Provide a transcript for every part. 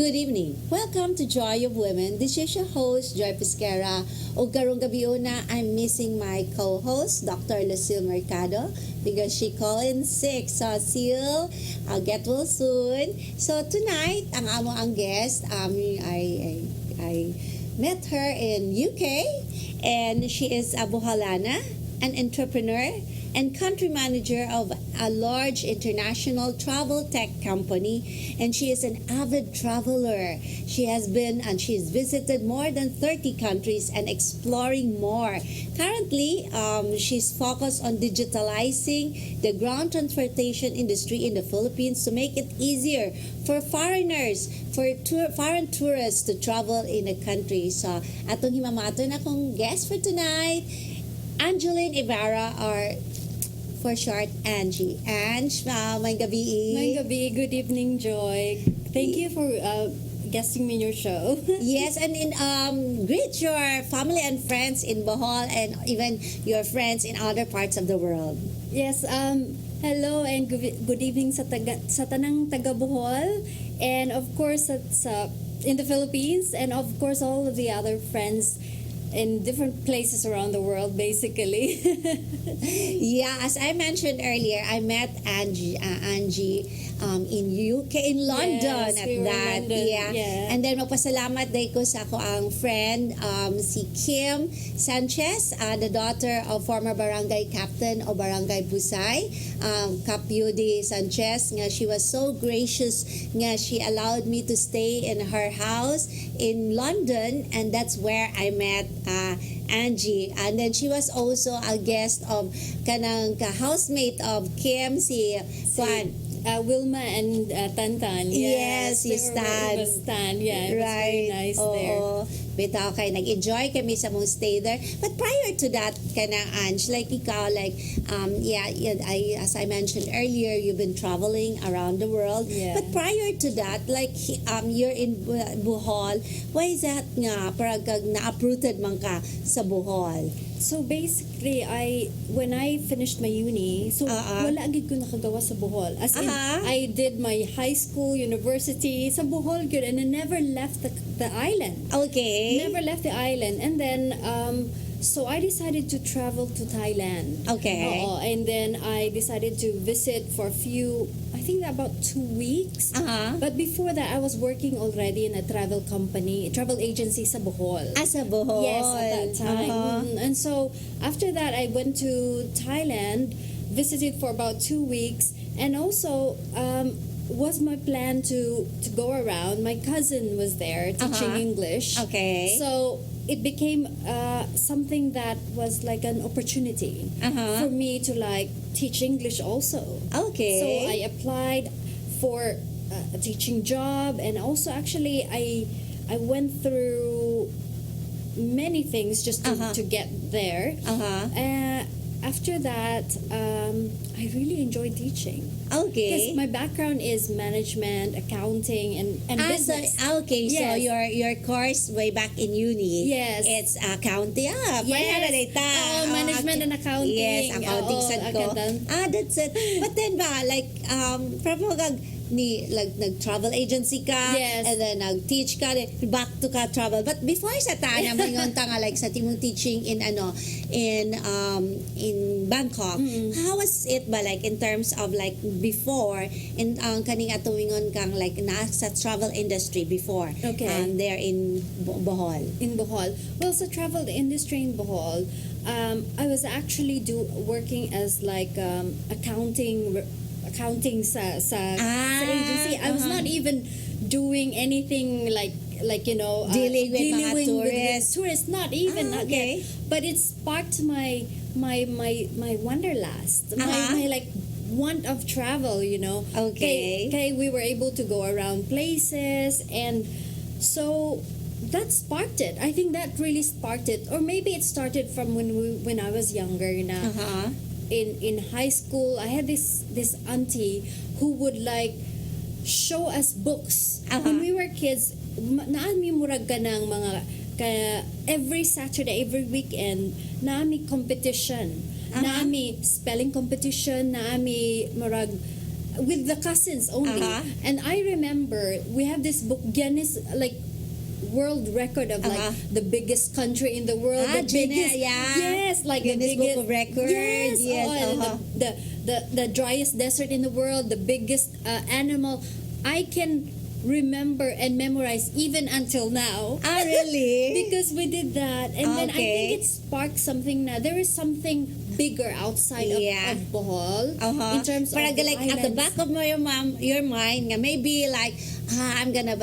Good evening. Welcome to Joy of Women. This is your host, Joy Pesquera. O karong gabi una, I'm missing my co-host, Dr. Lucille Mercado, because she called in sick. So, Sil, I'll get well soon. So, tonight, ang guest, I met her in UK, and she is a Buhalana, an entrepreneur, and country manager of a large international travel tech company, and she is an avid traveler. She has been and she's visited more than 30 countries and exploring more. Currently, she's focused on digitalizing the ground transportation industry in the Philippines to make it easier for foreigners, for foreign tourists to travel in the country. So, atong himamato na akong guest for tonight, Angeline Ibarra, or for short, Angie. Ange, may gabi. May gabi. Good evening, Joy. Thank you for guesting me in your show. Yes, and greet your family and friends in Bohol and even your friends in other parts of the world. Yes, hello and good evening sa tanang taga Bohol, and of course sa in the Philippines, and of course all of the other friends in different places around the world, basically. Yeah, as I mentioned earlier, I met Angie in UK, in London. Yes, at we were in that. London, Yeah. And then magpasalamat day ko sa ako ang friend, si Kim Sanchez, the daughter of former barangay captain o Barangay Busay, Kap Yudi Sanchez. Nga, she was so gracious nga she allowed me to stay in her house in London, and that's where I met Angie. And then she was also a guest of kanang housemate of Kim, si Juan. Wilma and Tantan. Yes, si Stan. Stan, yeah. It was Right. very nice Oo. there. Bitaw kay nag-enjoy kami sa mong stay there. But prior to that, kana Ange, like ikaw, as I mentioned earlier, you've been traveling around the world. Yeah. But prior to that, you're in Bohol. Why is that nga? Parang na-uprooted man ka sa Bohol. So basically, when I finished my uni, so wala agad ko nakagawa sa Bohol. As in, I did my high school, university sa Bohol good, and I never left the island. Okay. Never left the island. And then, so I decided to travel to Thailand. Okay. And then I decided to visit for a few, I think about 2 weeks. But before that, I was working already in a travel company, travel agency sa Bohol. Sa Bohol. Yes, at that time. And so after that, I went to Thailand, visited for about 2 weeks, and also was my plan to go around. My cousin was there teaching English. Okay. So it became something that was like an opportunity for me to teach English also. Okay. So I applied for a teaching job, and also actually I went through many things just to get there. After that, I really enjoyed teaching. Okay. Because my background is management, accounting, and business. Okay, so Yes. your course way back in uni. Yes. It's accounting. Yes. Management and accounting. Yes, accounting sad ko. accountant. That's it. But then ba, nag-travel agency ka, Yes. and then nag-teach ka, then back to ka travel. But before sa tana, mayon ta nga sa timong teaching in Bangkok. How was it ba in terms of before in kaning atuwingon kang sa travel industry before? Okay. There in Bohol. In Bohol. Well, sa travel industry in Bohol, I was actually working as accounting sa agency. I was not even doing anything Dealing with mga tourists. tourists, not even not okay. yet. But it sparked my wanderlust, my want of travel, Okay. Okay, we were able to go around places, and so that sparked it. I think that really sparked it, or maybe it started from when I was younger. In high school, I had this auntie who would show us books. When we were kids, naami murag ka ng mga every Saturday, every weekend, naami competition. Naami spelling competition, naami murag with the cousins only. And I remember we have this book, Guinness, like world record of like the biggest country in the world, the biggest, yes, like Guinness the biggest Book of Records, yes, and the driest desert in the world, the biggest animal. I can remember and memorize even until now. Ah, really? Because we did that, and then I think it sparked something. Now there is something bigger outside of Bohol in terms Parang of like at the back of your mind, nga, maybe like I'm gonna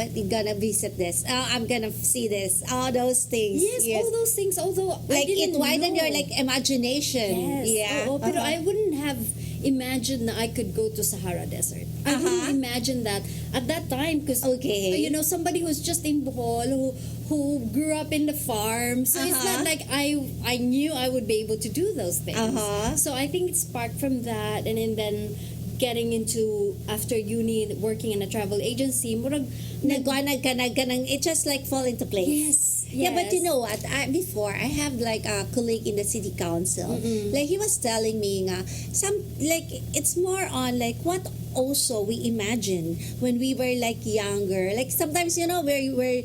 visit this. I'm gonna see this. All those things. Yes, all those things. Although like I didn't it widened know. your like imagination. Yes. Yeah. Pero I wouldn't have imagined that I could go to Sahara Desert. I wouldn't imagine that at that time because you know, somebody who's just in Bohol who grew up in the farm. So it's not like I knew I would be able to do those things. So I think it sparked from that, and then getting into after uni working in a travel agency, murag it just like fall into place. Yes. Yeah, but you know what? Before I have like a colleague in the city council. Like he was telling me, some like it's more on like what also we imagine when we were like younger. Like sometimes you know we're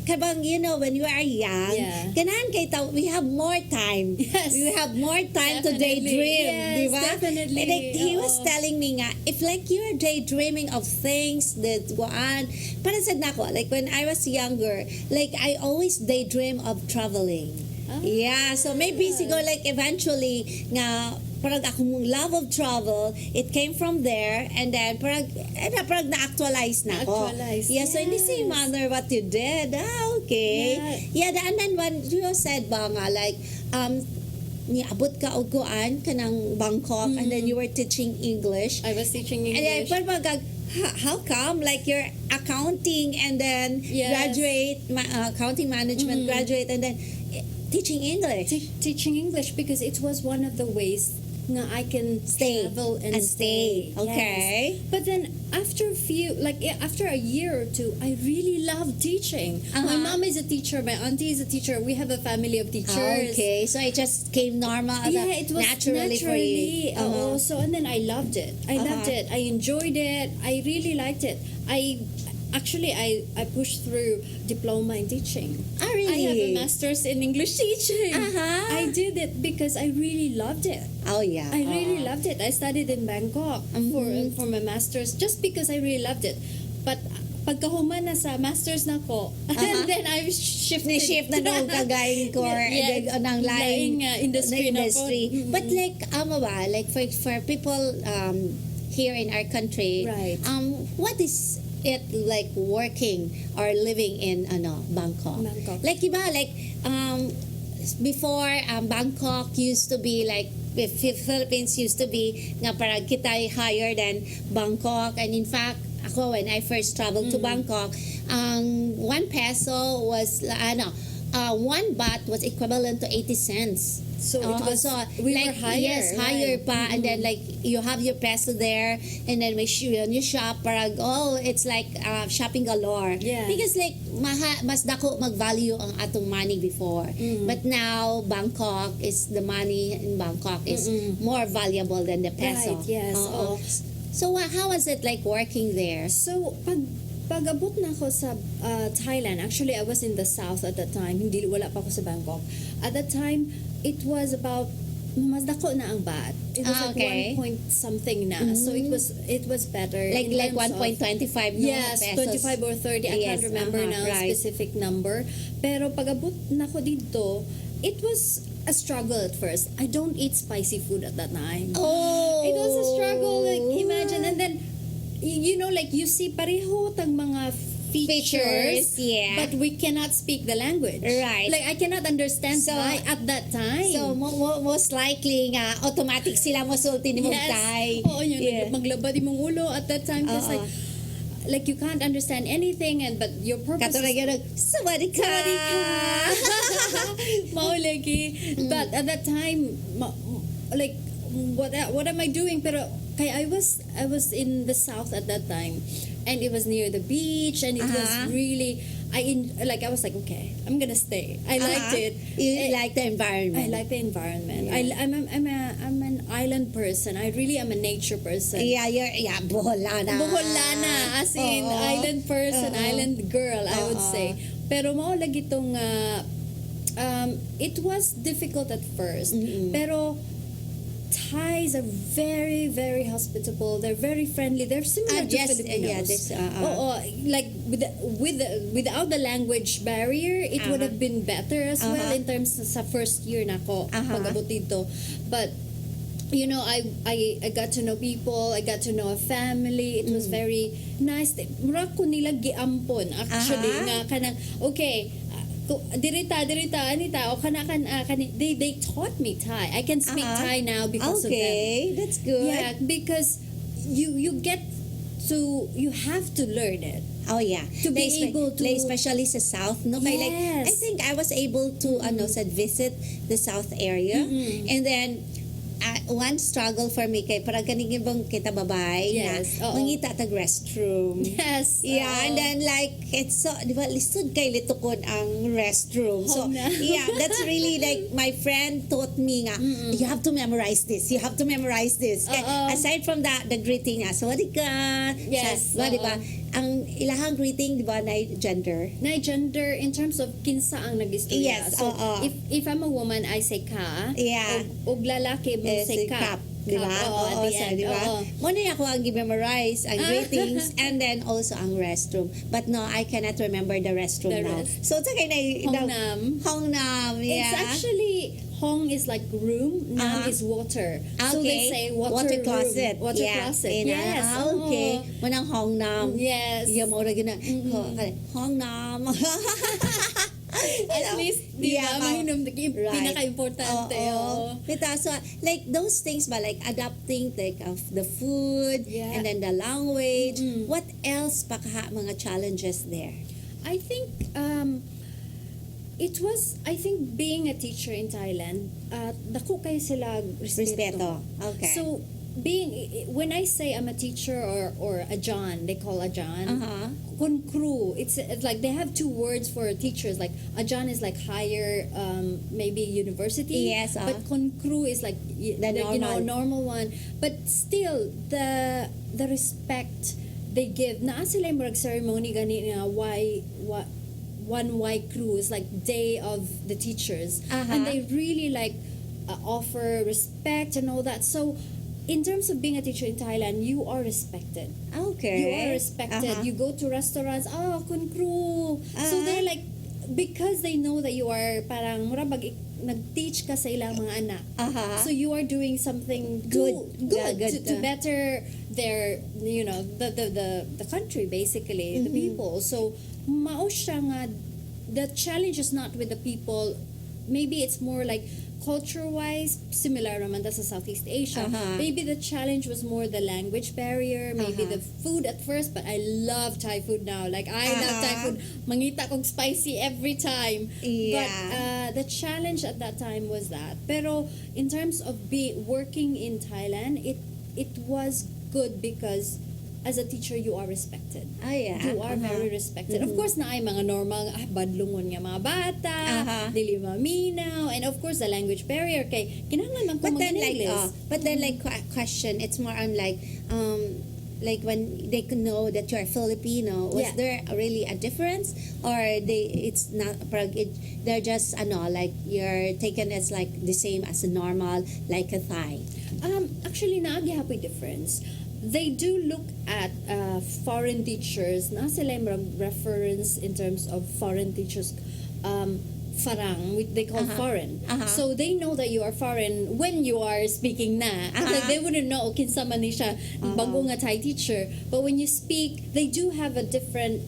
kabang you know when you are young, ganahan kay we have more time. Yes. We have more time to Definitely. daydream, Yes, di ba? definitely. And like, he was telling me if like you're daydreaming of things that parang sad na ako, like when I was younger, like I always daydream of traveling. Yeah, so maybe siguro like eventually nga parang akong love of travel, it came from there, and then parang na-actualize na ako. Yeah, so in the same manner what you did. Okay. Yeah, and then when you said ba nga like niabot ka og kuan kanang Bangkok, and then you were teaching English. I was teaching And then, English. how come like you're accounting and then graduate accounting management graduate and then teaching English? Teaching English because it was one of the ways na I can travel and stay. Okay. Yes. But then after a year or two, I really loved teaching. My mom is a teacher, my auntie is a teacher. We have a family of teachers. Okay, so it just came normal. It was naturally for you. So and then I loved it. I loved it. I enjoyed it. I really liked it. I pushed through diploma in teaching. Really? I have a master's in English teaching. I did it because I really loved it. Oh yeah. I really loved it. I studied in Bangkok for my master's just because I really loved it. But pagkahuman na sa master's na ko, and then I shifted. Ni-shift na nung kagayang core ng laing industry. But like, like for people here in our country, right. What is it like working or living in Bangkok? Like iba like before Bangkok used to be like Philippines used to be nga parang kita higher than Bangkok, and in fact ako when I first traveled to Bangkok, 1 peso was 1 baht was equivalent to 80 cents. So it was we like, were higher. Yes, higher pa, and then like you have your peso there, and then when you shop, parang it's like shopping galore. Yeah. Because like mas dako mag-value ang atong money before, but now Bangkok is the money in Bangkok is more valuable than the peso. Right. Yes. So how was it like working there? So pag-abot na ako sa Thailand, actually I was in the south at that time. Wala pa ako sa Bangkok. At that time, it was about mas dako na ang baht. It was like 1 point something na. So it was better. Like 1.25 yes, pesos. 25 or 30. I can't remember now a specific number. Pero pag-abot na ko dito, it was a struggle at first. I don't eat spicy food at that time. It was a struggle. Like imagine, and then you know, like you see pareho tag mga features, but we cannot speak the language. Right. Like I cannot understand Thai at that time. So most likely nga automatic sila mo sulti ni mong Thai. Oo, yun. Maglabad imong ulo at that time kasi like you can't understand anything, and but your purpose katulad yung sawadee ka. Maulagi. But at that time, like what am I doing? Pero kaya I was in the south at that time, and it was near the beach, and it was really I was like, okay, I'm gonna stay. I liked it. You like the environment. I like the environment. I'm an island person. I really am a nature person. Yeah, Boholana. Boholana, as in Oo. island person, Oo. island girl, I would Oo. say. Pero mao lagi itong, it was difficult at first. Pero Thais are very, very hospitable. They're very friendly. They're similar to Filipinos. Oo, like without the language barrier, it would have been better as well in terms sa first year nako pag-abot dito. But you know, I got to know people. I got to know a family. It was very nice. Mura ko nila giampon actually nga kanang okay. Dirita anita o they taught me Thai. I can speak Thai now because of them. Okay, that's good. Yeah, because you get to, you have to learn it. Oh yeah. To be able to, especially sa South, no? May like, Yes. I think I was able to visit the South area, and then one struggle for me kay para ganing ibang kita babay Yes, na oo. mangita tag restroom. Yes. Yeah, oo. and then like it's so di ba lisod kay litukod ang restroom. So Oh, no. yeah, that's really like my friend taught me nga you have to memorize this. You have to memorize this. Kay, Oo. aside from that, the greeting nga sawadee ka. Yes, Di ba? oo. Ang ilahang greeting di ba na gender. Na gender in terms of kinsa ang nagistorya. Yes, So oo. if I'm a woman, I say ka. Yeah. Og lalaki mo say Cup, kap. di ba? Oo, at the end. di ba? Oo. Muna ako ang memorize ang greetings and then also ang restroom. But no, I cannot remember the restroom The now. rest. So, sa kaya Hongnam. Hongnam, yeah. It's actually, hong is like room, nam is water. So they say water closet. room. Water yeah. closet. Ina, Yes. okay. Munang Hongnam. Yes. Yeah, mo rin na. Hongnam. At least, di ba, mahinom pinaka-importante. Oo. Kita, so, like, those things ba, like, adapting, like, of the food, Yeah. and then the language. What else pa kaha mga challenges there? I think it was, I think being a teacher in Thailand, dako kayo sila Respeto. Okay. So, when I say I'm a teacher or a John, they call a John, kun crew, it's like they have two words for teachers. Like a John is like higher, maybe university. Yes, But kun crew is like normal one. But still, the respect they give. Naa sila yung murag ceremony gani nga one Y crew is like day of the teachers, and they really like offer respect and all that. So in terms of being a teacher in Thailand, you are respected. Okay. You are respected. You go to restaurants, kun crew. So they're like, because they know that you are parang murabag nag-teach ka sa ilang mga anak. So you are doing something good, Yeah, good. to better their, you know, the country basically, the people. So mao siya nga, the challenge is not with the people. Maybe it's more like culture-wise, similar naman sa Southeast Asia. Maybe the challenge was more the language barrier, maybe the food at first, but I love Thai food now. Like, I love Thai food. Mangita kong spicy every time. Yeah. But the challenge at that time was that. Pero in terms of working in Thailand, it was good because as a teacher, you are respected. Yeah. You are very respected. Of course, na ay mga normal, badlungon nga mga bata, dili maminaw, and of course, the language barrier, kay kinahanglan man ko But then mag-English. question, it's more on like when they could know that you're Filipino, was there really a difference, or it's not? They're just like you're taken as like the same as a normal, like a Thai. Actually, naagihapon difference. They do look at foreign teachers. Na sila yung reference in terms of foreign teachers. Farang, which they call foreign. So they know that you are foreign when you are speaking na. Like they wouldn't know, kinsa man ni siya, bago nga Thai teacher. But when you speak, they do have a different,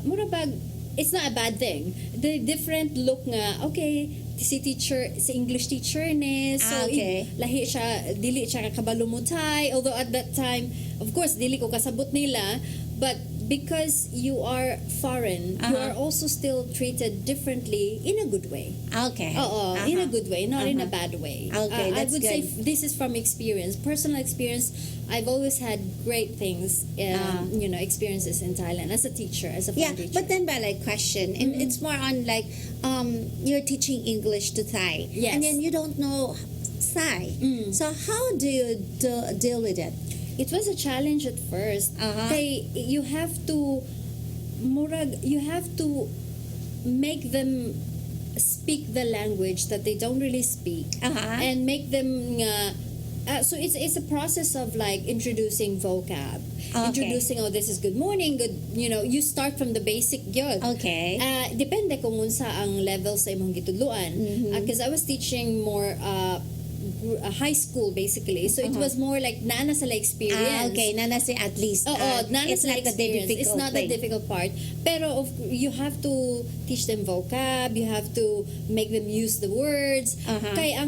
murabag, it's not a bad thing. The different look nga, okay, si English teacher ni, so lahi siya, dili siya kakabalo mo Thai, although at that time, of course, dili ko kasabot nila, but because you are foreign, you are also still treated differently in a good way. Okay. In a good way, not in a bad way. Okay, I that's would say good. this is from experience, personal experience. I've always had great things, experiences in Thailand as a teacher, as a foreign teacher. But then by like question, and it's more on like you're teaching English to Thai, Yes. and then you don't know Thai. Mm. So how do you deal with it? It was a challenge at first. Kay, you have to make them speak the language that they don't really speak, and make them so it's a process of like introducing vocab, introducing, oh, this is good morning, good, you start from the basic yun. Okay. Depende kung unsa ang level sa imong gitudluan, because I was teaching more high school basically, so it was more like nana sila experience. Okay, nana si at least. Nana It's sila not the experience. difficult It's not thing. the difficult part. Pero you have to teach them vocab. You have to make them use the words. Kaya I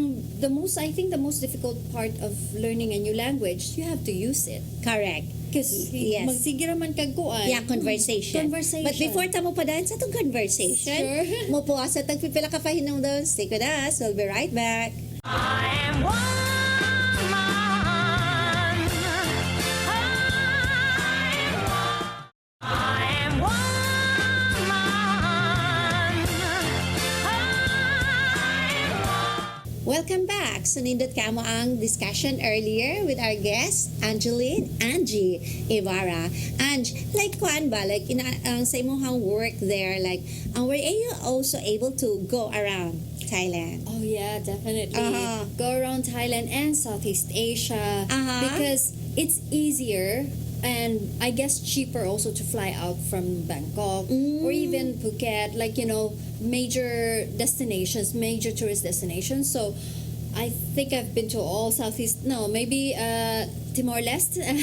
think the most difficult part of learning a new language, you have to use it. Correct. Kasi Yes. magsigira man kagkuan. Yeah, conversation. But before tamo pa dahil sa itong conversation, Sure. mo po sa tagpipila ka pa hinungdon. Stick with us. We'll be right back. I am woman. I am woman. Welcome back. So nindot ka mo ang discussion earlier with our guest, Angeline, Angie, Ibarra. Ange, like kuan ba? Like sa imong work there, like were you also able to go around Thailand? Oh yeah, definitely. Go around Thailand and Southeast Asia because it's easier and I guess cheaper also to fly out from Bangkok or even Phuket, like major destinations, major tourist destinations. So I think I've been to all Southeast. No, maybe Timor-Leste. I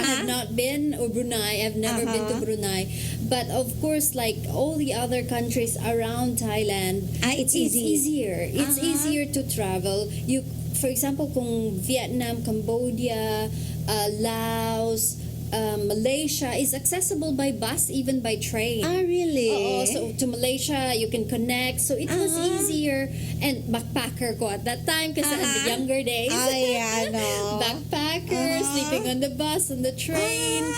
have not been, or Brunei. I've never been to Brunei. But of course, like all the other countries around Thailand, it's easier. It's easier to travel. You, for example, kung Vietnam, Cambodia, Laos, Malaysia is accessible by bus, even by train. Really? So to Malaysia, you can connect. So it was easier. And backpacker ko at that time kasi in the younger days. Oh, yeah, no. Backpacker, sleeping on the bus, on the train.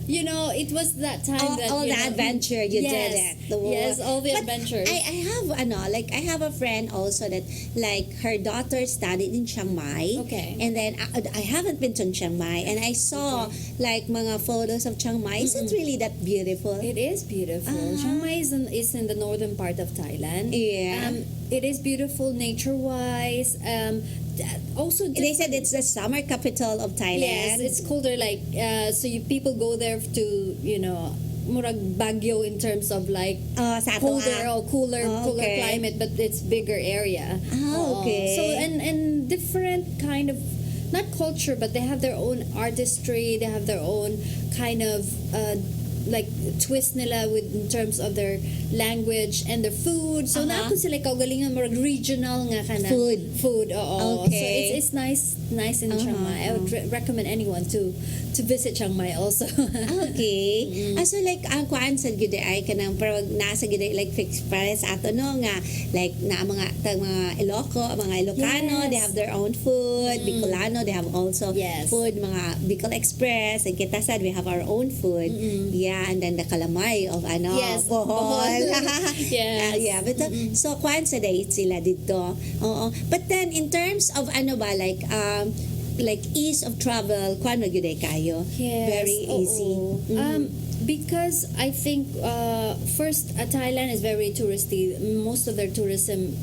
It was that time that all the adventure you did it. Yes, all the But adventures. I have a friend also that like her daughter studied in Chiang Mai. Okay. And then I haven't been to Chiang Mai and I saw like mga photos of Chiang Mai. Is it really that beautiful? It is beautiful. Chiang Mai is in the northern part of Thailand. Yeah. It is beautiful nature-wise. Also, They said it's the summer capital of Thailand. yes, it's colder. Like so, people go there to murag Baguio in terms of like sa ato, colder or cooler okay. climate, but it's bigger area. Okay. So and different kind of not culture, but they have their own artistry. They have their own kind of like twist nila in terms of their language and their food. So na ako sila kaugalingan more regional nga kana food. Oo. Okay. So it's nice in Chiang Mai. I would recommend anyone to visit Chiang Mai also. Okay. So like ang kuan sa gid ay kanang pero nasa gid like fixed para sa ato no nga like na mga Ilocano, Yes. they have their own food. Bicolano, they have also food, mga Bicol Express. And kita sad we have our own food. Yeah, and then the calamay of Yes, Bohol. Yes. Yeah, but so kuan sa day sila dito. Oo. But then in terms of like ease of travel, kuan na gyud kayo. Yes. Very easy. Because I think first Thailand is very touristy. Most of their tourism,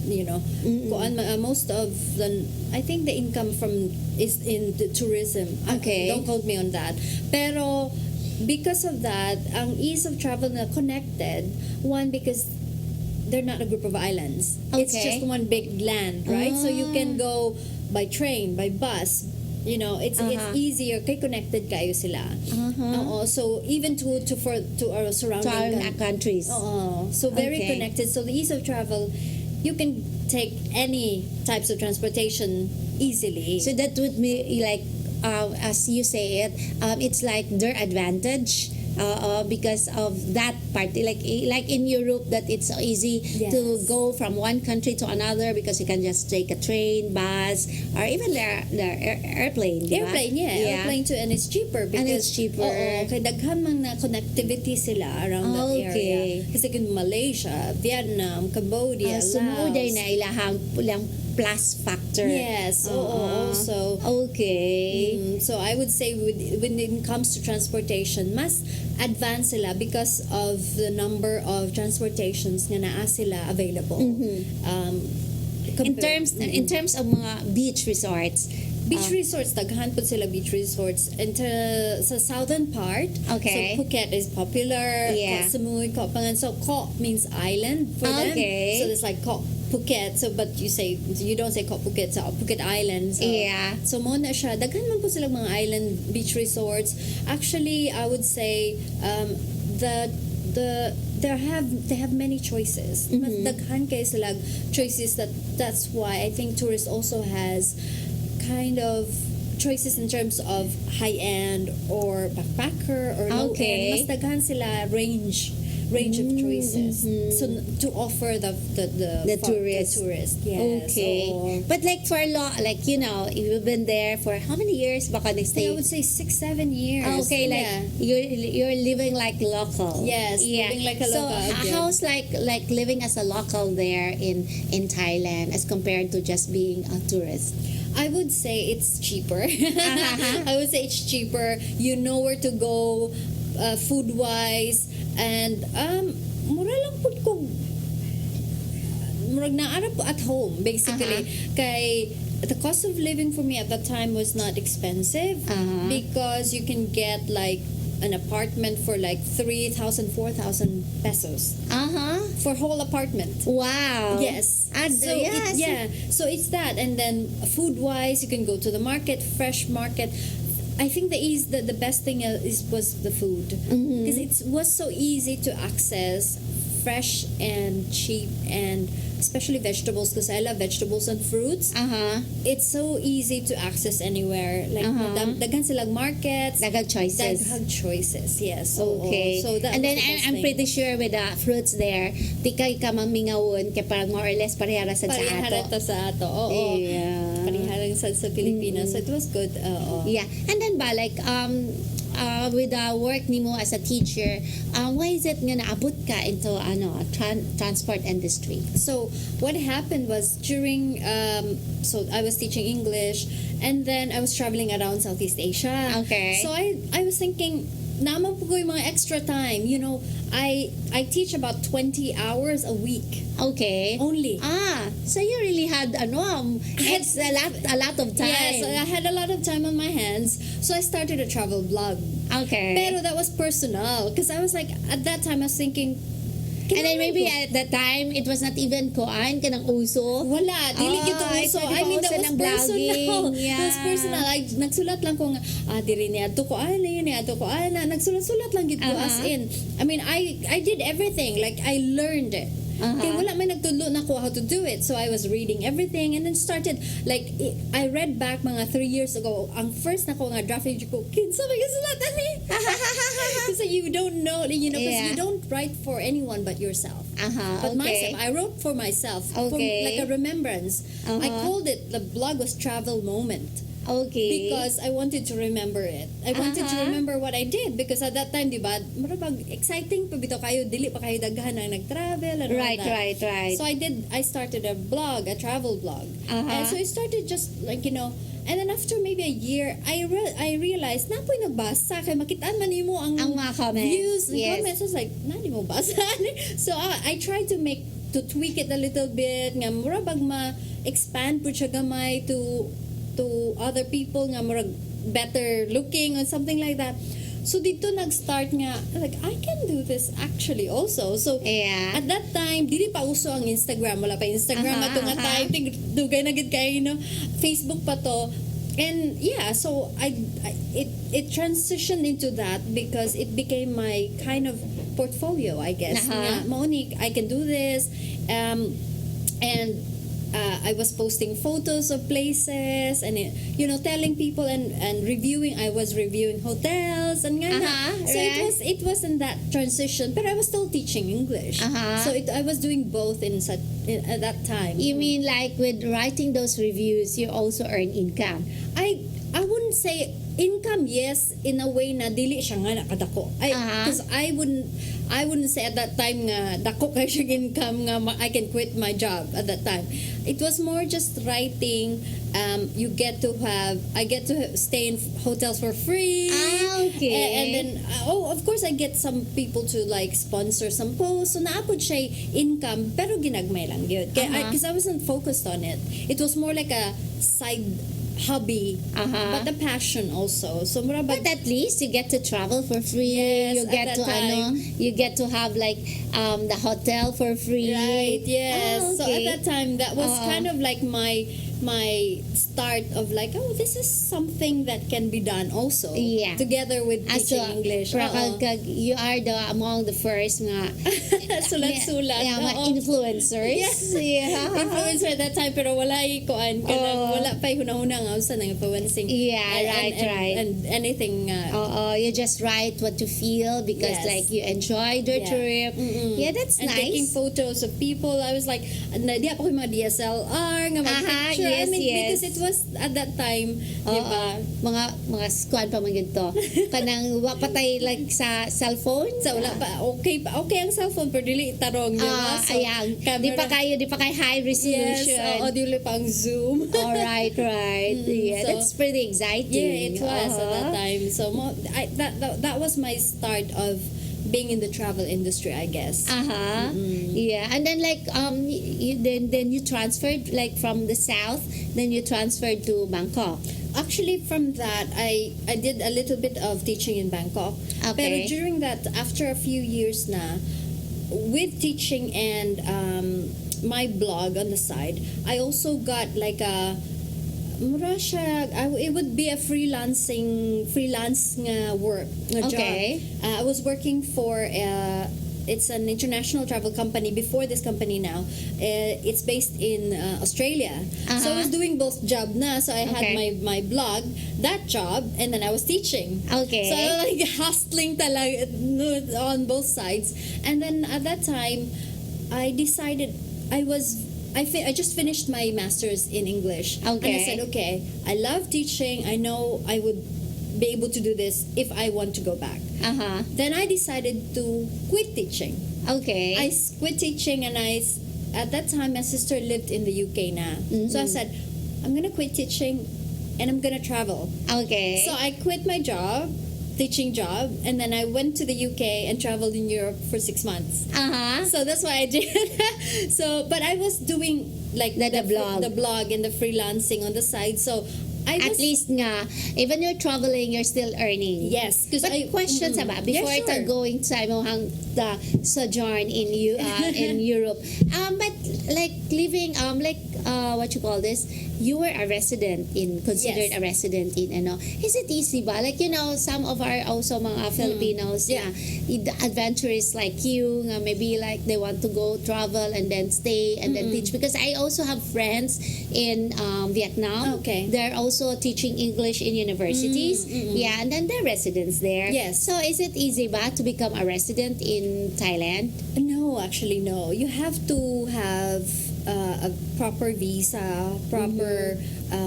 most of the I think the income is in the tourism. Okay. Don't quote me on that. Pero because of that, ang ease of travel na connected. One, because they're not a group of islands. It's Okay. just one big land, right? So you can go by train, by bus. It's easier kay connected kayo sila. So even to our surrounding To our countries. So very Okay. connected. So the ease of travel, you can take any types of transportation easily. So that would be like, as you say it, it's like their advantage because of that part. Like in Europe, that it's so easy to go from one country to another because you can just take a train, bus, or even their airplane. Diba? Airplane, airplane too, and it's cheaper because And it's cheaper. Kay daghan man na connectivity sila around that area. Kasi kung Malaysia, Vietnam, Cambodia, Laos. Sumuday na ilang plus factor. Yes, also. Okay. So I would say when it comes to transportation, mas advanced sila because of the number of transportations nga naa sila available. In terms of mga beach resorts. Beach resorts, daghan po sila beach resorts. And sa southern part, Okay. so Phuket is popular. Yeah. Koh Samui, Koh Phangan. So Koh means island for them. Okay. So it's like Koh Phuket. So but you don't say Koh Phuket, so Phuket Island. So, Yeah. So mo na siya. Daghan man po sila mga island beach resorts. Actually, I would say they have many choices. Mas daghan kay sila choices that's why I think tourists also has kind of choices in terms of high end or backpacker or low Okay. end. Mas daghan sila range of choices. So to offer the tourist. Yes. Okay. Oo. But like for like you've been there for how many years? Baka they I stay. would say 6-7 years. Okay, like Yeah. you're living like local. Yes, living like a so local again. how's like living as a local there in Thailand as compared to just being a tourist? I would say it's cheaper. I would say it's cheaper. You know where to go, food wise, and mura lang pud ko. Murag naara po at home basically. Kay the cost of living for me at that time was not expensive because you can get like an apartment for like 3,000, 4,000 pesos for whole apartment. Wow. Yes. So, yes. So it's that, and then food wise, you can go to the market, fresh market. I think the best thing was the food because it was so easy to access, fresh and cheap, and especially vegetables because I love vegetables and fruits. It's so easy to access anywhere. Like daghan silang markets, Daghang choices. daghang choices. Yes. So, Okay. So that and was then the best I'm thing. pretty sure with the fruits there, di kay ka mamingawon kay parang more or less parehara sa Parihara ato. to sa ato. Oo. Yeah. Parihara sa Pilipinas. So it was good. Oo. Yeah. And then ba like with the work nimo as a teacher, why is it nga naabot ka into transport industry? So what happened was during so I was teaching English and then I was traveling around Southeast Asia. Okay. So I was thinking naman po ko yung mga extra time. You know, I teach about 20 hours a week Okay. only. So you really had it's a lot of time. Yes, I had a lot of time on my hands. So I started a travel blog. Okay. Pero that was personal because I was like at that time I was thinking and then kailangan maybe ko- at that time it was not even kuan kanang uso. Wala, dili gyud Ay, uso. pwede I mean, ba that uso was ng personal. blogging? That was Yeah. personal. Nagsulat lang ko nga, diri niya to ko ana yun niya to ko ana. Nagsulat-sulat lang gyud ko as in. I mean, I did everything. Like I learned it. Kaya wala may nagtudlo na ko how to do it. So I was reading everything and then started like I read back mga 3 years ago. Ang first na ko nga drafting ko, kinsa may kasulatan ni? Kasi you don't know, because Yeah. you don't write for anyone but yourself. But Okay. myself, I wrote for myself, for Okay. like a remembrance. I called it, the blog was Travel Moment. Okay. Because I wanted to remember it. I wanted to remember what I did because at that time, di ba, marabag exciting pa bito kayo, dili pa kayo daghan ang nag-travel and all Right, that. right. So I started a blog, a travel blog. And so I started just like, and then after maybe a year, I realized na po'y nagbasa kay makitaan man nimo ang mga comments. views and Yes. comments. I was like, na di mo basa. So I tried to tweak it a little bit nga murabag ma-expand po siya gamay to other people nga murag better looking or something like that. So dito nag-start nga like I can do this actually also. So Yeah. at that time dili pa uso ang Instagram, wala pa Instagram ato nga time dugay na gid kay Facebook pa to. And yeah, so it transitioned into that because it became my kind of portfolio, I guess. Nga, Monique, I can do this. And I was posting photos of places and telling people and reviewing. I was reviewing hotels and nga so right. it was in that transition, but I was still teaching English. So I was doing both at that time. You mean like with writing those reviews, you also earn income? I wouldn't wouldn't say income, yes, in a way na dili siya nga nakadako. Because I wouldn't say at that time nga dako kay siya income nga I can quit my job at that time. It was more just writing. I get to stay in hotels for free. Okay. And then of course I get some people to like sponsor some posts. So naapod siya income pero ginagmay lang yun. Because I wasn't focused on it. It was more like a side hobby, but a passion also. So But at least you get to travel for free. Yes, you get at to that time. you get to have like the hotel for free. Right, yes. So okay. at that time, that was kind of like my start of like, oh, this is something that can be done also. Yeah. Together with teaching English. You are among the first nga Sulat-sulat. mga influencers. Yes. Yeah. Influencer at that time, pero wala ikuan. Wala pa hunahuna nga sa nang influencing. Yeah, right. And anything. You just write what you feel because Yes. like you enjoyed your trip. Yeah, that's And nice. taking photos of people. I was like, di ako yung mga DSLR, nga mag-picture. Yes, Because it was at that time, di ba? Mga squad pa man gito. Kanang wapatay like sa cellphone. So, wala pa. Okay ang cellphone, pero dili tarong. Di ba? So, Ayan. Di pa kayo high Yes, resolution. dili pa ang Zoom. All right. Yeah, so- that's pretty exciting. Yeah, it was at that time. So, that was my start of being in the travel industry, I guess. Yeah, and then like then you transferred like from the south, then you transferred to Bangkok. Actually, from that, I did a little bit of teaching in Bangkok. Okay. Pero during that, after a few years na, with teaching and my blog on the side, I also got like a it would be a freelance nga work nga job. Okay. I was working for it's an international travel company before this company now. It's based in Australia. So I was doing both job na. So I had my blog, that job, and then I was teaching. Okay. So I was like hustling talaga on both sides. And then at that time, I decided I just finished my master's in English. Okay. And I said, okay, I love teaching. I know I would be able to do this if I want to go back. Then I decided to quit teaching. Okay. I quit teaching, and at that time my sister lived in the UK na. So I said, I'm gonna quit teaching and I'm gonna travel. Okay. So I quit my job, teaching job, and then I went to the UK and traveled in Europe for 6 months. So that's what I did. But I was doing like The blog. the blog and the freelancing on the side. So At least nga, even you're traveling, you're still earning. Yes, because But questions about before yeah, sure. going sa imong the sojourn in in Europe. But like living what you call this? You were a resident considered Yes. a resident in Is it easy ba? Like some of our also mga Filipinos Yeah. the adventurers like you maybe like they want to go travel and then stay and then teach, because I also have friends in Vietnam. Okay. They're also teaching English in universities. Yeah, and then they're residents there. Yes. So is it easy ba to become a resident in Thailand? No, actually no. You have to have a proper visa, proper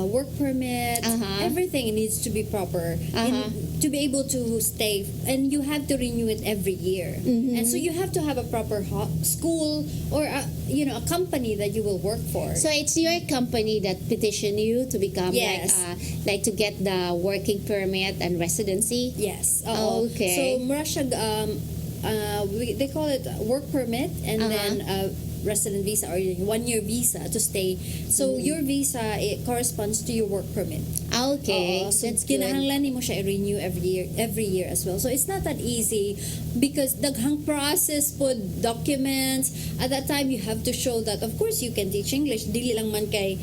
work permit. Everything needs to be proper to be able to stay, and you have to renew it every year. And so you have to have a proper school or a company that you will work for. So it's your company that petition you to become Yes. like to get the working permit and residency. Yes. Okay. So Russia, they call it work permit and then resident visa or 1-year visa to stay. So your visa, it corresponds to your work permit. Okay. So That's good. kinahanglan mo siya i-renew every year as well. So it's not that easy because daghang process po, documents. At that time, you have to show that of course you can teach English. Dili lang man kay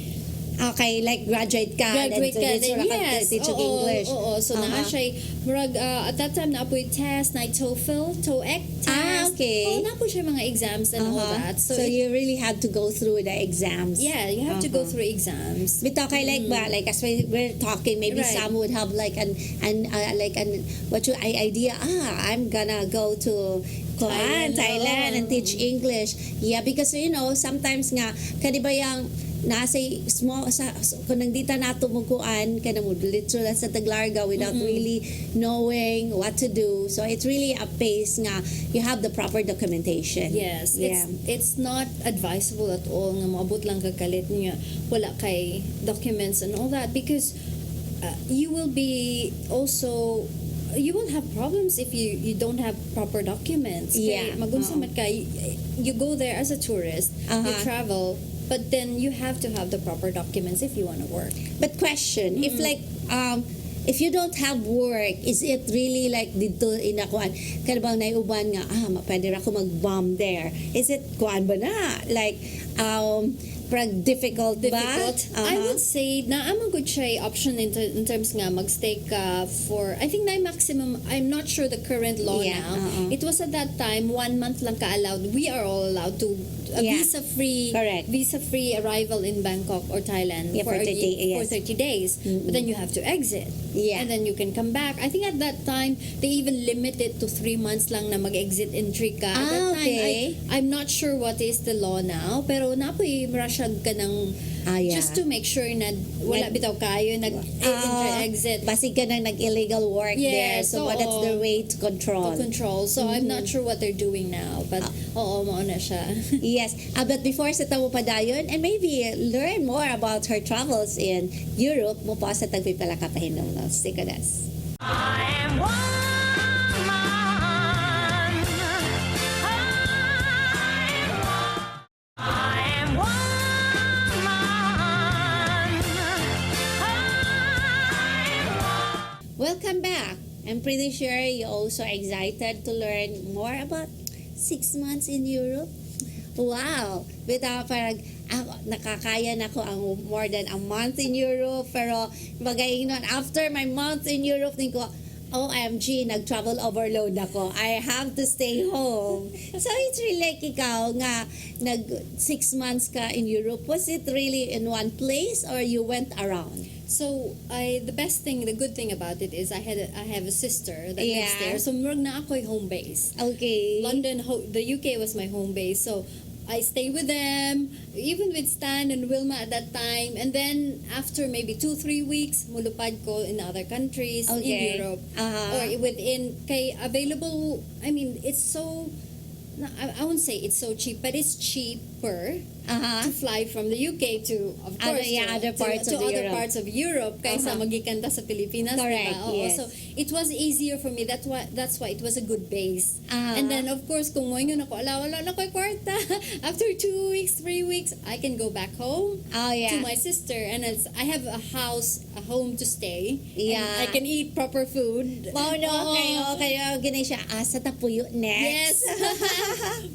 Okay, like graduate ka. graduate ka, then then yes. teach English. So naa siya, murag, at that time, naapoy test, na TOEFL, TOEIC test. Okay. Naapoy siya mga exams and all that. So you really have to go through the exams. yeah, you have to go through exams. But okay, like as we're talking, maybe Right. some would have like an idea. I'm gonna go to Thailand and teach English. Yeah, because sometimes nga kadi ba yung nasa small kung nandita nato mo kuan kana mo literal sa Taglarga without really knowing what to do. So it's really a pace nga you have the proper documentation. Yes, Yeah. it's not advisable at all nga maabot lang kagalit niya wala kay documents and all that, because you will be also you will have problems if you don't have proper documents. Yeah. Kay magunsa man ka, you go there as a tourist, you travel, but then you have to have the proper documents if you want to work. But question, if like if you don't have work, is it really like dito inakuan kana bang naiuban nga pwede ra ko mag-bomb there? Is it kuan ba na like prag difficult ba? I would say na amang good siya option in terms nga magstay ka for, I think na maximum, I'm not sure the current law Yeah, now. It was at that time 1 month lang ka allowed. We are all allowed to Yeah. visa free arrival in Bangkok or Thailand Yeah, for 30 for 30 days. But then you have to exit. Yeah. And then you can come back. I think at that time they even limited to 3 months lang na mag-exit entry ka. At that okay. time I'm not sure what is the law now, pero napoy rasyag ka ng Yeah. just to make sure na wala bitaw kayo nag-exit Basig ka nang nag-illegal work there. Yes, So what that's oo. the way to control. So I'm not sure what they're doing now, but oo, mao na siya. Yes. But before sa tamo pa dayon, and maybe learn more about her travels in Europe, mo pa sa tagpipala ka pahinom. No? Stick with us. I am woman. I am woman. Welcome back. I'm pretty sure you're also excited to learn more about 6 months in Europe. Wow! Bitaw parang nakakaya na ko ang more than a month in Europe, pero bagay nun, after my month in Europe, din ko, OMG, nag-travel overload ako. I have to stay home. So it's really like ikaw nga, 6 months ka in Europe. Was it really in one place or you went around? So the good thing about it is I have a sister that lives Yeah. there. So murag na ako'y home base. Okay. The UK was my home base. So I stay with them, even with Stan and Wilma at that time. And then after maybe 2-3 weeks, mulupad ko in other countries Okay. in Europe. Or within, kay available, I mean, it's so, I won't say it's so cheap, but it's cheaper to fly from the UK to, of course, other parts to of other Europe. parts of Europe kaysa magikan ta sa Pilipinas. Correct, diba? Oo. yes. So it was easier for me. That's why it was a good base. And then of course, kung ngayon ako, wala na ko'y kwarta. After 2 weeks, 3 weeks, I can go back home Oh, yeah. to my sister, and I have a home to stay. Yeah. And I can eat proper food. Wow, no, Oo. kayo, ganun siya, sa tapuyo next. Yes.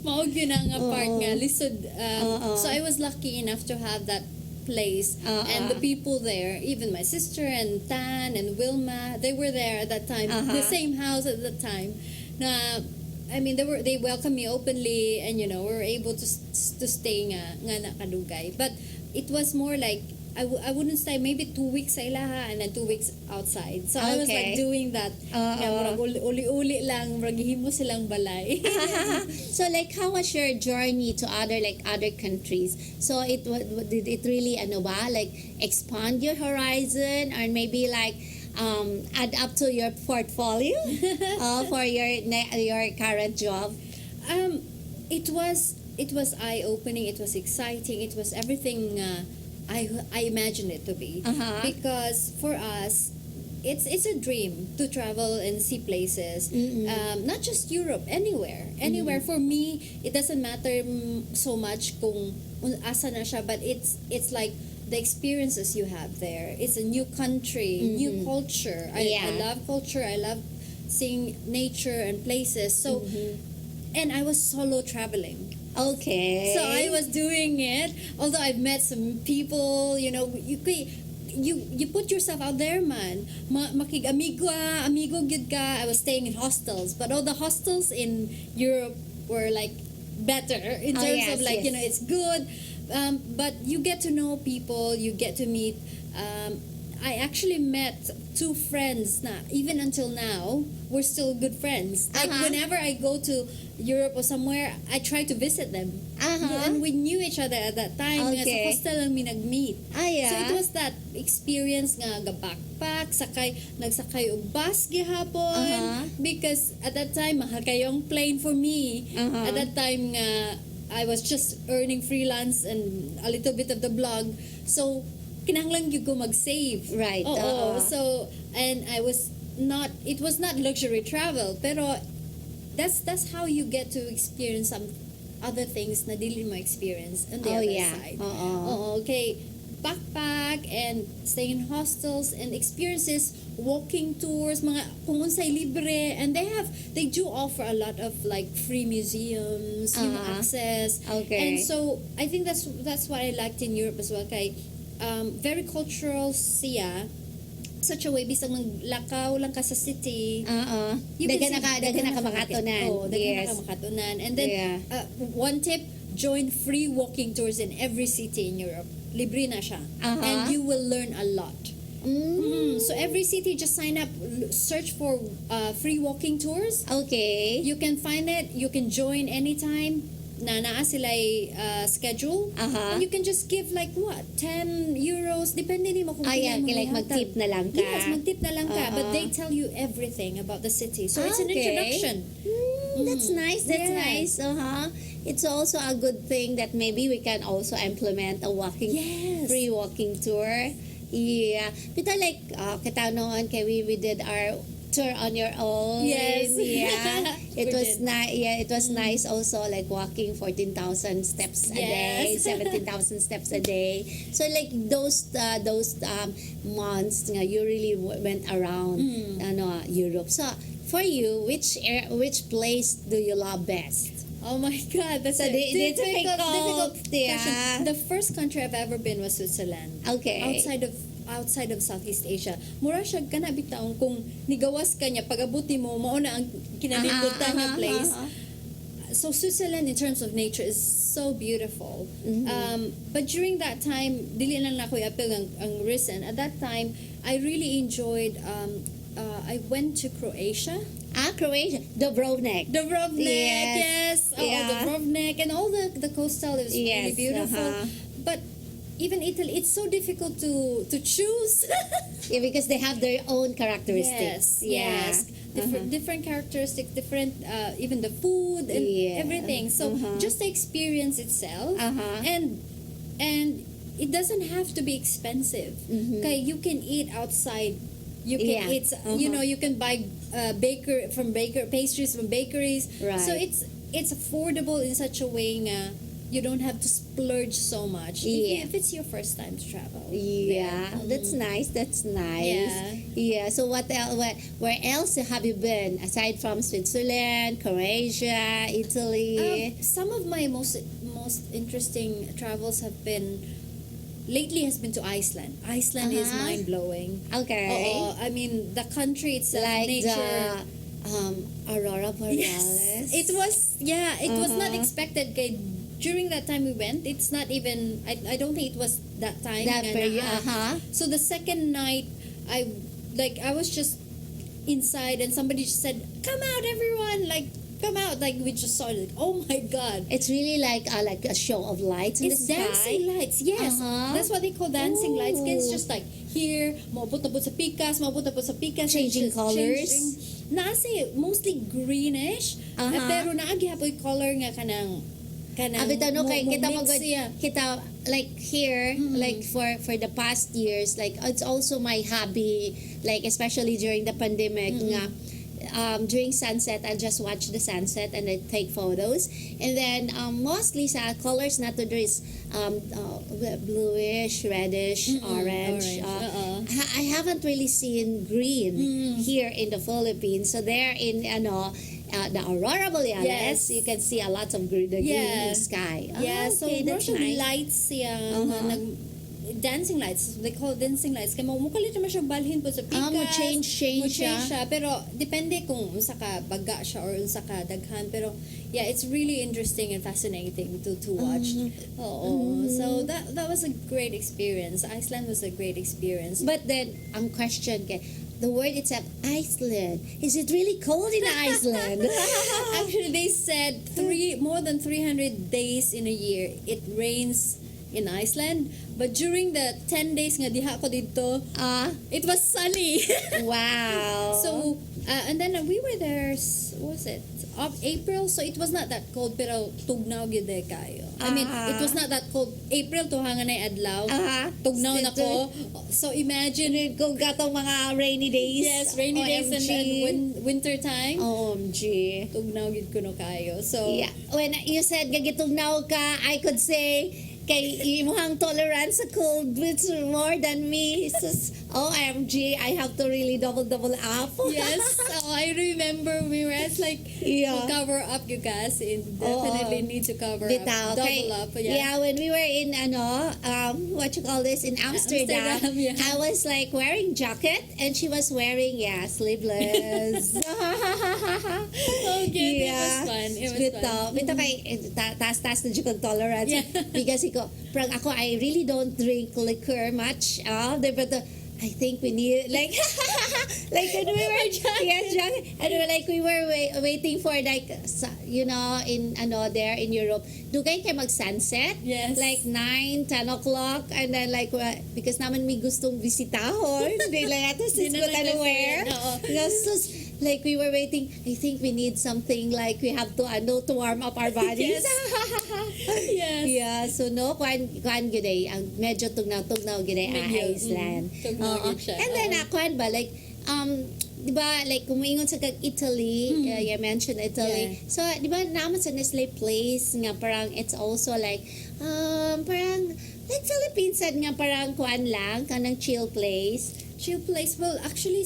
Maog yun ang part nga. Lisod. Oo. So I was lucky enough to have that place. Oo. And the people there, even my sister and Tan and Wilma, they were there at that time. The same house at that time. Na, I mean, they welcomed me openly, and we were able to stay nga nakadugay. But it was more like, I wouldn't say maybe 2 weeks sa ilaha and then 2 weeks outside. So I was Okay. like doing that. Nga, murag uli-uli lang, murag himo silang balay. So like how was your journey to other countries? So did it really like expand your horizon, or maybe like add up to your portfolio for your current job? It was eye-opening. It was exciting. It was everything I imagined it to be. Because for us, it's a dream to travel and see places. Not just Europe, anywhere. For me, it doesn't matter so much kung asa na siya, but it's like the experiences you have there. It's a new country, new culture. I love culture. I love seeing nature and places. So, and I was solo traveling. Okay. So I was doing it. Although I've met some people, you put yourself out there, man. Amigo gid ka. I was staying in hostels, but all the hostels in Europe were like better in terms of like it's good. But you get to know people. You get to meet. I actually met two friends na even until now we're still good friends. Like whenever I go to Europe or somewhere, I try to visit them. And we knew each other at that time. Nga sa hostel lang mi nag-meet. Yeah. So it was that experience nga ga-backpack, nagsakay og bus gihapon because at that time mahal kayong plane for me. At that time nga I was just earning freelance and a little bit of the blog. So kinahanglan gyud ko mag-save. Right. So and it was not luxury travel, pero that's how you get to experience some other things na dili mo experience on the other side. Okay. Backpack and staying in hostels and experiences, walking tours, mga kung unsay libre, and they do offer a lot of like free museums, access. Okay. And so I think that's what I liked in Europe as well. Kay very cultural siya. Such a way, bisag maglakaw lang ka sa city. Dagan na ka makatunan. Dagan na ka makatunan. And then, one tip, join free walking tours in every city in Europe. Libre na siya. And you will learn a lot. So every city, just sign up, search for free walking tours. Okay. You can find it, you can join anytime. Naa sila'y schedule. And you can just give like what? 10 euros. Depende ni mo kung Like mag-tip na lang ka. Yes, mag-tip na lang ka. But they tell you everything about the city. So it's an introduction. That's nice. That's nice. It's also a good thing that maybe we can also implement a free walking tour. Yeah. But like, kita noon, kay we did our tour on your own. Yes. Yeah. It was nice. Yeah, it was nice also, like walking 14,000 steps a day, 17,000 steps a day. So like those months nga you really went around Europe. So for you, which place do you love best? Oh my God, that's a difficult question. The first country I've ever been was Switzerland. Okay. Outside of Southeast Asia. Mura siya kana bitaon kung nigawas ka niya pagabuti mo mao na ang kinalibot-an nga place. So Switzerland in terms of nature is so beautiful. But during that time, dili lang na ko i-appeal ang reason. At that time, I really enjoyed I went to Croatia. Croatia. Dubrovnik. Yes. Dubrovnik and all the coastal is really beautiful. But even Italy, it's so difficult to choose. Yeah, because they have their own characteristics. Yes. Different characteristics, different even the food and everything. So just the experience itself, and it doesn't have to be expensive. Okay, you can eat outside. You can eat. You can buy pastries from bakeries. Right. So it's affordable in such a way nga you don't have to splurge so much if it's your first time to travel. That's nice. Yeah. So what else? Where else have you been aside from Switzerland, Croatia, Italy? Some of my most interesting travels lately has been to Iceland. Iceland is mind blowing. Okay. I mean the country itself, like nature. The Aurora Borealis. It was not expected. Kay during that time we went, it's not even. I don't think it was that time. So the second night, I was just inside, and somebody just said, "Come out, everyone!" Come out! We just saw it. Oh my God! It's really like a show of lights in the sky. It's dancing lights. Yes, that's what they call dancing lights. It's just like here, mabuta sa pikas, changing colors. Nasi mostly greenish, pero naagihapoy color nga kanang kita like here, like for the past years, like it's also my hobby, like especially during the pandemic nga. During sunset, I'll just watch the sunset and I take photos. And then mostly sa colors nato there is bluish, reddish, orange. I haven't really seen green here in the Philippines. So there in the Aurora Borealis, you can see a lot of green sky. So that's nice. nice. Lights dancing lights. They call dancing lights. Kaya mukalit naman siya balhin po sa pikas. Mo-change siya. Pero depende kung unsa ka baga siya or unsa ka daghan. Pero yeah, it's really interesting and fascinating to watch. Oo. So that was a great experience. Iceland was a great experience. But then, ang question kay, the word itself, Iceland. Is it really cold in Iceland? Actually, they said more than 300 days in a year it rains in Iceland. But during the 10 days nga diha ko dito, it was sunny. Wow. So, and then we were there, what was it? Of April, so it was not that cold, pero tugnaw gyud kayo. I mean, it was not that cold. April to hangan ay adlaw. Tugnaw na ko. So imagine kung gatong mga rainy days. yes, rainy days and winter time. OMG. Tugnaw gyud kuno kayo. So Yeah. When you said gagitugnaw ka, I could say kay imuhang tolerance sa cold it's more than me. Sus, OMG, I have to really double up. yes, I remember we were at like cover up you guys. Definitely need to cover Bitaw. up, double Kay- up. Yeah, when we were in what you call this, in Amsterdam, yeah. I was like wearing jacket and she was wearing sleeveless. Okay, it was fun. It was fun. Bitaw kay taas na jud kong tolerance. Yeah. Because parang ako, I really don't drink liquor much. But I think we need like when we were and we were waiting for like in there in Europe. Dugay kay mag sunset. Yes. Like 9, 10 o'clock and then like because naman may gustong bisitahon. They like ato Di sis na ko anywhere. Oo. Like we were waiting. I think we need something like we have to to warm up our bodies. Yes. Yeah, so no, kuan gyud ay ang medyo tugnaw gyud ay Medyo, Iceland. tugnaw gyud siya. And then kuan ba like di ba like kumingon sa kag Italy, you mentioned Italy. Yeah. So di ba naman sa Nestle place nga parang it's also like parang like Philippines sad nga parang kuan lang kanang chill place. Chill place. Well, actually,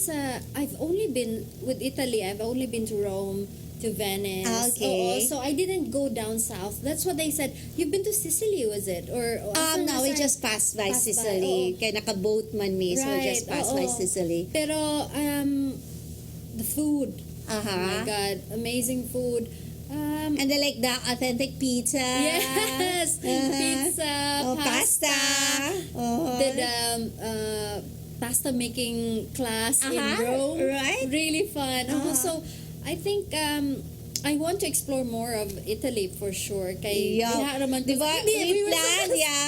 I've only been with Italy. I've only been to Rome, to Venice. Okay. So I didn't go down south. That's what they said. You've been to Sicily, was it? Or No, we just passed by Sicily. Kaya naka-boat man me, so we just passed by Sicily. Pero the food. Oh Uh-huh. my God, amazing food. And then like the authentic pizza. Yes, pizza, Pasta. Did pasta making class in Rome. Right. Really fun. So I think I want to explore more of Italy for sure. Kay Diba,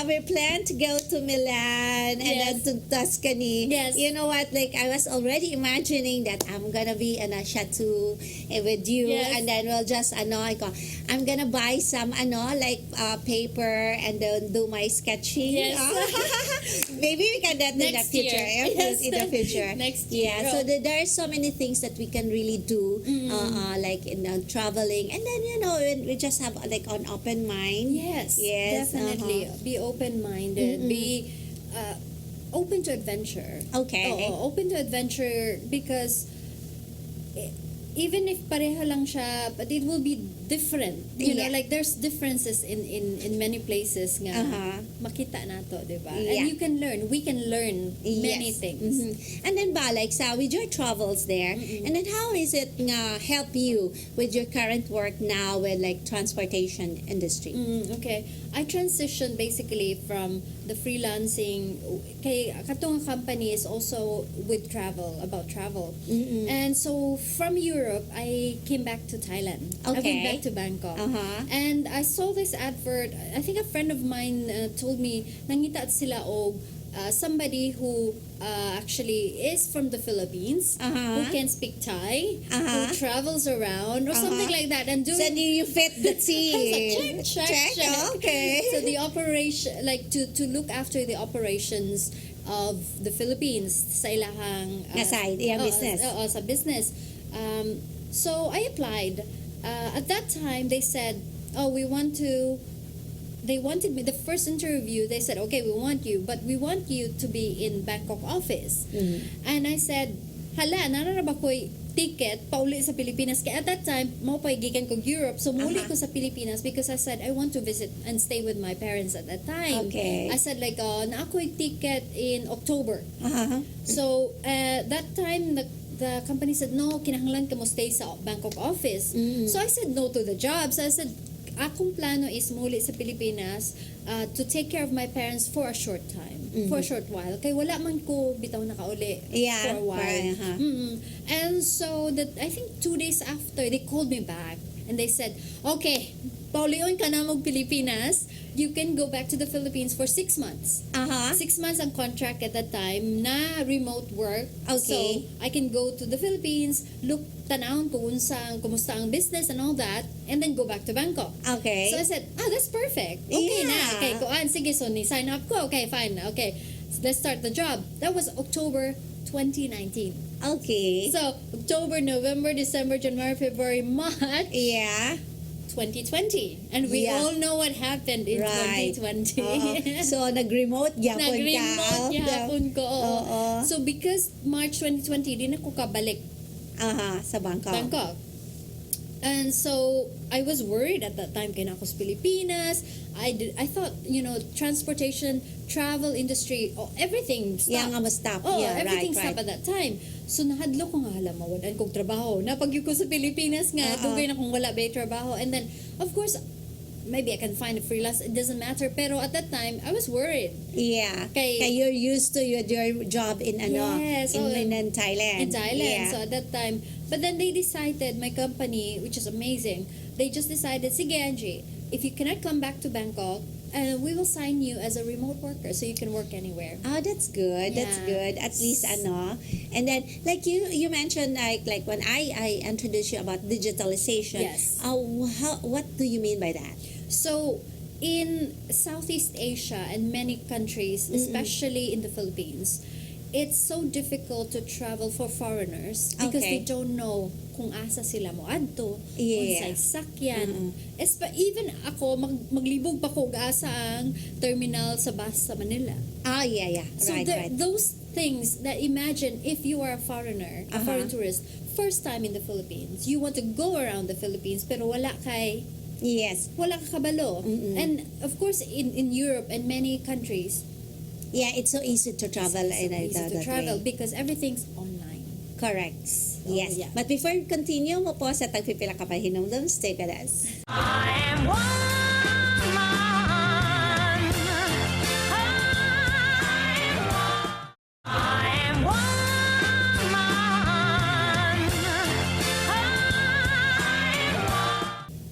we plan to go to Milan and then Yes. to Tuscany. Yes. You know what? Like I was already imagining that I'm gonna be in a chateau with you, Yes. and then we'll just I'm gonna buy some paper and then do my sketching. Yes. Maybe we can do that in the Next future. year. Yes, in the future. Next year. Yeah. So there are so many things that we can really do, like in traveling, and then we just have like an open mind. Yes, Yes, definitely. Be open-minded. Be open to adventure. Okay. Open to adventure because even if pareha lang siya, but it will be different. You know, Yeah. like there's differences in many places nga makita nato, diba? Yeah. And you can learn. We can learn many Yes. things. And then like with your travels there, and then how is it help you with your current work now with like transportation industry? Okay. I transitioned basically from the freelancing kay katong company is also with about travel. And so from Europe I came back to Thailand. I went Okay. back to Bangkok. Uh-huh. And I saw this advert. I think a friend of mine told me nangita sila og somebody who actually is from the Philippines, who can speak Thai, who travels around or something like that, and So do you fit the team? check. Okay. So the operation, like to look after the operations of the Philippines sa ilahang side, business. sa business. So I applied. At that time, they said, they wanted me, the first interview, they said, okay, we want you, but we want you to be in Bangkok office. And I said, hala, nara ba ko'y ticket pauli sa Pilipinas. Kaya at that time, mo pa gikan ko Europe. So, muli ko sa Pilipinas because I said, I want to visit and stay with my parents at that time. Okay. I said like, na ako yung ticket in October. So, that time, the company said, no, kinahanglan ka mo stay sa Bangkok office. So, I said no to the job. So, I said, akong plano is muli sa Pilipinas to take care of my parents for a short time. For a short while. Kaya wala man ko bitaw nakauli for a while. And so, that I think 2 days after, they called me back. And they said, okay, paulion ka na mag-Pilipinas. You can go back to the Philippines for 6 months. 6 months ang contract at that time na remote work. Okay. So, I can go to the Philippines, look, tanawon kung kumusta ang business and all that, and then go back to Bangkok. Okay. So I said, that's perfect. Okay na. Okay, kuan, sige, so ni-sign up ko. Okay, fine. Okay, so let's start the job. That was October 2019. Okay. So, October, November, December, January, February, March. Yeah. 2020. And we all know what happened in 2020. So, nag-remote gyapon ka. Nag-remote yapon ko. So, because March 2020, di na ko kabalik Sa Bangkok. Bangkok. And so, I was worried at that time kaya ako sa Pilipinas. I thought, transportation, travel industry, everything stopped. Yeah, nga ma-stop. Everything stopped at that time. So, nahadlo ko nga, alam mo, wadan kong trabaho. Napagyo ko sa Pilipinas nga, dugay na kung wala ba yung trabaho. And then, of course, maybe I can find a freelance. It doesn't matter. Pero at that time, I was worried. Yeah. Kaya you're used to your job in Yes, in Thailand. In Thailand. Yeah. So at that time, but then they decided, my company, which is amazing, they just decided, sige Angie, if you cannot come back to Bangkok, we will sign you as a remote worker so you can work anywhere. Oh, that's good. That's Yeah. good. At least And then like you mentioned like when I introduced you about digitalization. Yes. What do you mean by that? So in Southeast Asia and many countries, especially in the Philippines, it's so difficult to travel for foreigners because Okay. they don't know kung asa sila mo adto, Yeah. unsay sakyan. Even ako, maglibog pa ko asa ang terminal sa bus sa Manila. Oh, yeah. So Right. those things that imagine if you are a foreigner, a foreign tourist, first time in the Philippines, you want to go around the Philippines pero wala ka kabalo. And of course in Europe and many countries, Yeah, it's so easy to travel it's so easy to that travel way. because everything's online. Correct. Yes. yeah. But before we continue mo po sa tagpipila ka pa hinumdum, stay with us. I am woman. I am woman.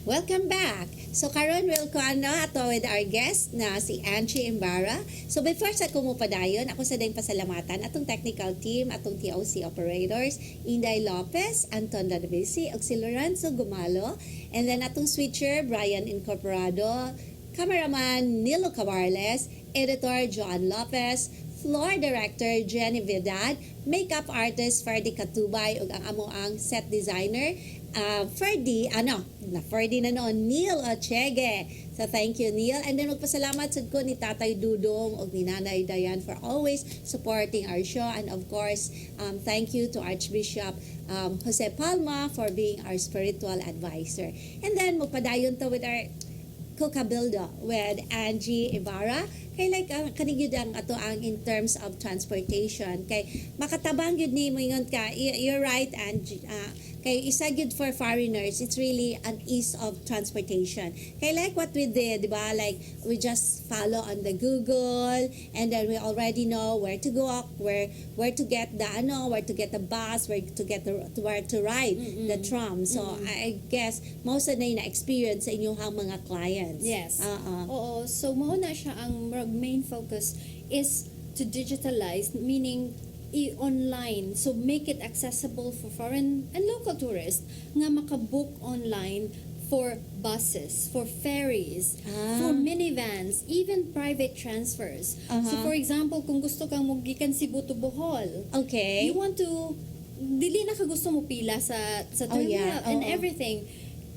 Welcome back. So karon we'll ko ato with our guest na si Angie Ibarra. So before sa kumupadayon, ako sa ding pasalamatan atong technical team, atong TOC operators, Inday Lopez, Anton Dadabisi, ug si Lorenzo Gumalo, and then atong switcher Brian Incorporado, cameraman Nilo Cabarles, editor John Lopez, floor director Jenny Vidad, makeup artist Ferdy Katubay ug ang amo ang set designer Ferdy na noon, Neil Ochege. So thank you, Neil. And then magpasalamat sad ko ni Tatay Dudong o ni Nanay Dayan for always supporting our show. And of course, thank you to Archbishop Jose Palma for being our spiritual advisor. And then magpadayon to with our Coca-Bildo with Angie Ibarra. Kay like kanigid ang ato ang in terms of transportation. Kay makatabang yun ni mo ingon ka. You're right, Angie. Kay isa good for foreigners, it's really an ease of transportation. Kay like what we did, di ba? Like we just follow on the Google and then we already know where to go, where to get where to get the bus, where to ride the tram. So I guess most of na experience sa inyong mga clients. Yes. Oo. So mao na siya ang main focus is to digitalize, meaning online, so make it accessible for foreign and local tourists nga makabook online for buses, for ferries, for minivans, even private transfers. So for example, kung gusto kang mugikan Cebu to Bohol, Okay. you want to dili na ka gusto mo pila sa terminal and everything,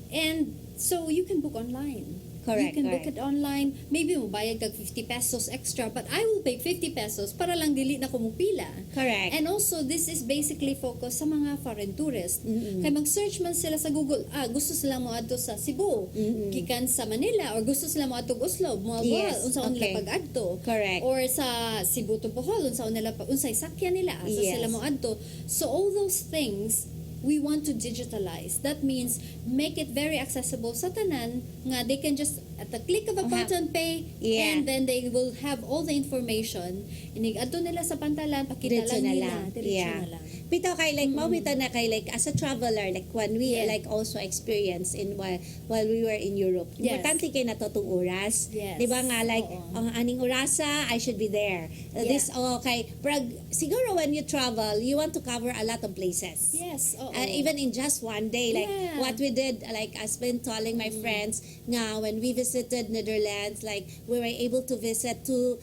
and so you can book online. Correct, You can book correct. it online. Maybe mo bayad kag 50 pesos extra, but I will pay 50 pesos para lang dili na ko mupila. Correct. And also, this is basically focused sa mga foreign tourists. Mm-mm. Kaya mag-search man sila sa Google, gusto sila mo adto sa Cebu, Mm-mm. gikan sa Manila, or gusto sila mo adto Oslo, Yes, unsaon okay. nila pag-adto. Correct. Or sa Cebu to Bohol, unsay sakyan nila, asa Yes. sila mo adto. So all those things we want to digitalize. That means make it very accessible sa tanan nga they can just at the click of a button pay, Yeah. and then they will have all the information. Inig adto nila sa pantalan, pakita Diretso lang na nila, lang. diretso Yeah. na lang. Bitaw kay like mawita na kay like as a traveler like when we Yeah. like also experience in while we were in Europe. Yes. Importante kay natutong oras. Yes. Di ba nga like Oo. ang aning orasa I should be there. This okay, pero siguro when you travel, you want to cover a lot of places. Yes, oo. Even in just one day, like Yeah. what we did, like I've been telling my friends now when we visited Netherlands, like we were able to visit two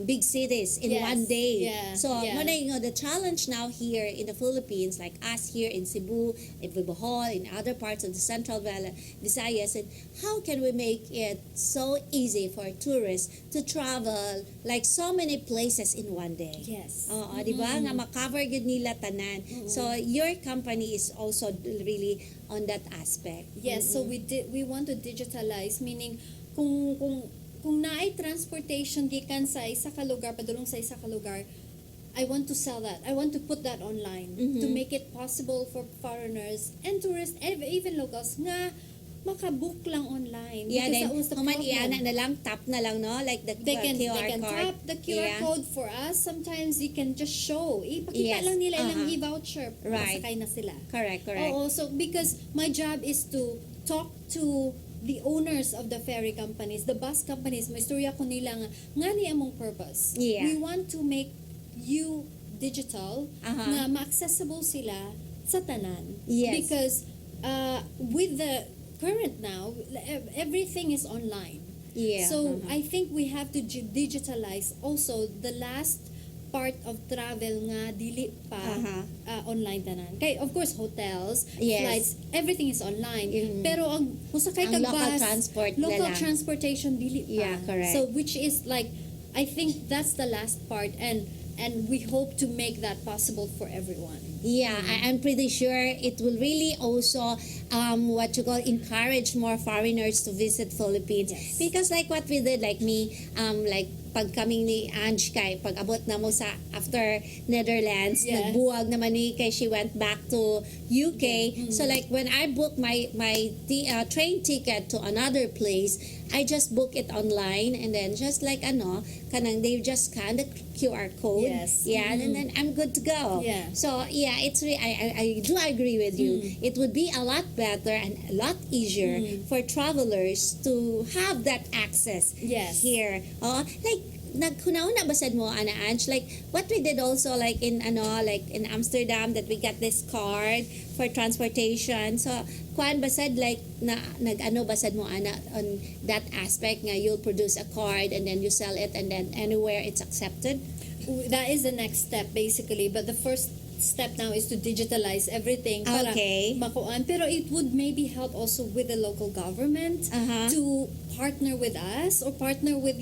big cities in Yes. one day. Yeah. So, Yeah. the challenge now here in the Philippines, like us here in Cebu, in Bohol, in other parts of the Central Valley, Visayas, and how can we make it so easy for tourists to travel like so many places in one day? Yes. Oo, di ba? Nga makover gid nila tanan. So, your company is also really on that aspect. Yes, so we want to digitalize, meaning kung naay transportation gikan sa isa ka lugar padulong sa isa ka lugar, I want to sell that. I want to put that online to make it possible for foreigners and tourists and even locals nga makabook lang online. Yeah, then Because that was the human problem. iana na lang, tap na lang, no? Like the They can QR card. tap the QR Yeah. code for us. Sometimes you can just show. Ipakita Yes, lang nila ilang uh-huh. e-voucher. Right. Masakay na sila. Correct, correct. Oo, so because my job is to talk to the owners of the ferry companies, the bus companies, may istorya ko nila nga ni among purpose. Yeah. We want to make you digital, Uh-huh. nga ma-accessible sila sa tanan. Yes. Because with the current now, everything is online. Yeah. So uh-huh. I think we have to digitalize also the last part of travel nga dili pa online tanan. Kay of course hotels, Yes. flights, everything is online. Pero ang musakay Ang kag local bus, transport na local lang. transportation dili pa. Yeah, correct. So which is like I think that's the last part, and we hope to make that possible for everyone. Yeah, I'm pretty sure it will really also what you call encourage more foreigners to visit Philippines. Yes. Because like what we did, like me, like pag kaming ni Angie kay pag abot na mo sa after Netherlands, Yes. nagbuwag naman ni kay she went back to UK. So like when I booked my train ticket to another place, I just book it online and then just like kanang they just scan the QR code. Yes. Yeah, and then I'm good to go. Yeah. So yeah, it's I do agree with you. It would be a lot better and a lot easier for travelers to have that access Yes. here. Like naghunauna basad mo ana Ange, like what we did also like in like in Amsterdam, that we got this card for transportation. So kuan basad like nag basad mo ana on that aspect nga you'll produce a card and then you sell it and then anywhere it's accepted. That is the next step basically, but the first step now is to digitalize everything para Okay. makuan. Pero it would maybe help also with the local government Uh-huh. to partner with us, or partner with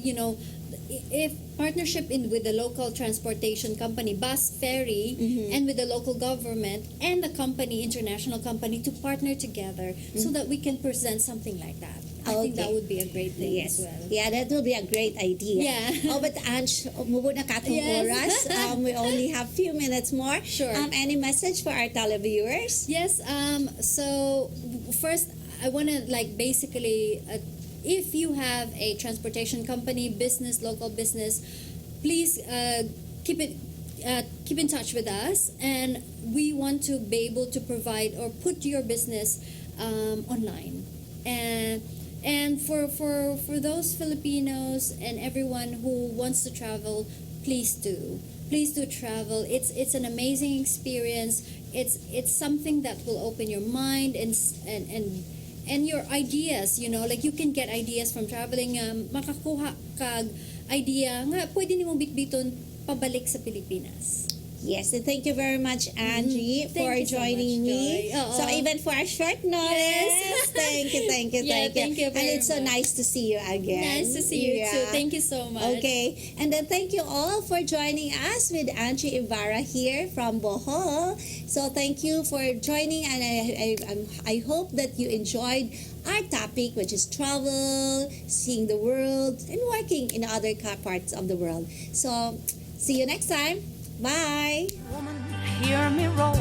if partnership with the local transportation company, bus, ferry, and with the local government and the company, international company, to partner together so that we can present something like that. I think that Okay. would be a great thing Yes. as well. Yeah, that will be a great idea. Yeah. But Ange, mubod na katong Yes. oras. We only have few minutes more. Sure. Any message for our televiewers? Yes. So first, I want to basically, if you have a transportation company, business, local business, please keep in touch with us, and we want to be able to provide or put your business online, and for those Filipinos and everyone who wants to travel, please do travel. It's an amazing experience. It's something that will open your mind and your ideas, like you can get ideas from traveling. Makakuha kag idea nga pwede nimo bitbiton pabalik sa Pilipinas. Yes, and thank you very much, Angie, Thank for you so joining much, me. Joy. So even for a short notice, Yes. thank you, thank you, Yeah, thank you. thank you And very it's so much. nice to see you again. Nice to see you too. Thank you so much. Okay, and then thank you all for joining us with Angie Ibarra here from Bohol. So thank you for joining, and I hope that you enjoyed our topic, which is travel, seeing the world, and working in other parts of the world. So see you next time. Bye. Woman, hear me roar.